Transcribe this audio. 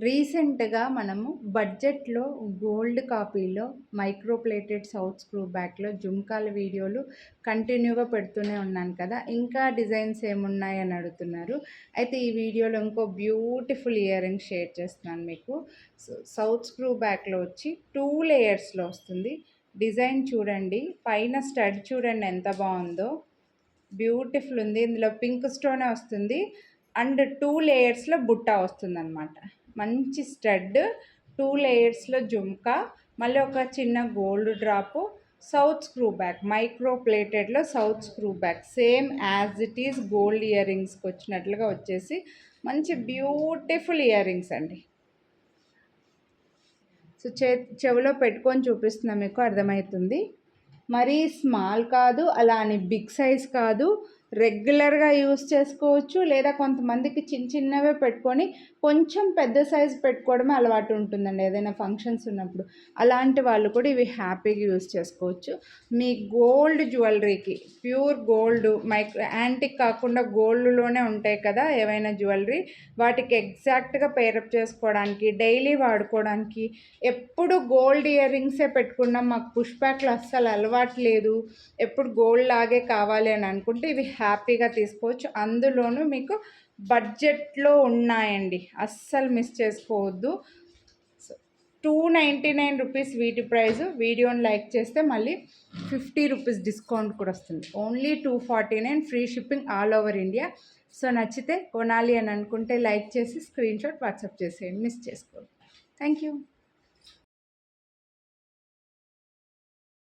రీసెంట్‌గా మనము బడ్జెట్‌లో గోల్డ్ కాపీలో మైక్రో ప్లేటెడ్ సౌత్ స్క్రూ బ్యాక్‌లో జుంకాల వీడియోలు కంటిన్యూగా పెడుతూనే ఉన్నాను కదా! ఇంకా డిజైన్స్ ఏమున్నాయని అడుగుతున్నారు. అయితే ఈ వీడియోలో ఇంకో బ్యూటిఫుల్ ఇయర్ రింగ్ షేర్ చేస్తున్నాను మీకు. సౌత్ స్క్రూ బ్యాక్‌లో వచ్చి 2 లేయర్స్‌లో వస్తుంది. డిజైన్ చూడండి. పైన స్టడ్ చూడండి ఎంత బావుందో. బ్యూటిఫుల్ ఉంది. ఇందులో పింక్ స్టోనే వస్తుంది. అండ్ 2 లేయర్స్‌లో బుట్ట వస్తుందనమాట. మంచి స్టడ్, 2 లేయర్స్‌లో జుంకా, మళ్ళీ ఒక చిన్న gold drop, south screw back, micro ప్లేటెడ్‌లో south screw back. Same as it is gold ear రింగ్స్‌కి వచ్చినట్లుగా వచ్చేసి మంచి బ్యూటిఫుల్ ఇయర్ రింగ్స్ అండి. సో చెవిలో పెట్టుకొని చూపిస్తున్నా, మీకు అర్థమవుతుంది. మరీ స్మాల్ కాదు, అలా అని బిగ్ సైజ్ కాదు. రెగ్యులర్గా యూస్ చేసుకోవచ్చు, లేదా కొంతమందికి చిన్న చిన్నవే పెట్టుకొని కొంచెం పెద్ద సైజ్ పెట్టుకోవడమే అలవాటు ఉంటుందండి ఏదైనా ఫంక్షన్స్ ఉన్నప్పుడు. అలాంటి వాళ్ళు కూడా ఇవి హ్యాపీగా యూస్ చేసుకోవచ్చు. మీ గోల్డ్ జ్యువెలరీకి, ప్యూర్ గోల్డ్ మైక్రో యాంటిక్ కాకుండా గోల్డ్లోనే ఉంటాయి కదా ఏవైనా జ్యువెలరీ, వాటికి ఎగ్జాక్ట్గా పేరప్ చేసుకోవడానికి, డైలీ వాడుకోవడానికి. ఎప్పుడు గోల్డ్ ఇయర్ రింగ్సే పెట్టుకున్నాం, మాకు పుష్ బ్యాక్లు అస్సలు అలవాటు లేదు, ఎప్పుడు గోల్డ్ లాగే కావాలి అని అనుకుంటే ఇవి హ్యాపీగా తీసుకోవచ్చు. అందులోనూ మీకు బడ్జెట్లో ఉన్నాయండి, అస్సలు మిస్ చేసుకోవద్దు. 299 రూపీస్ వీటి ప్రైస్. వీడియోని లైక్ చేస్తే మళ్ళీ 50 రూపీస్ డిస్కౌంట్ కూడా వస్తుంది. Only 249, free shipping all over India. So నచ్చితే కొనాలి అని అనుకుంటే లైక్ చేసి స్క్రీన్ షాట్ వాట్సాప్ చేసేయండి, మిస్ చేసుకోండి. Thank you.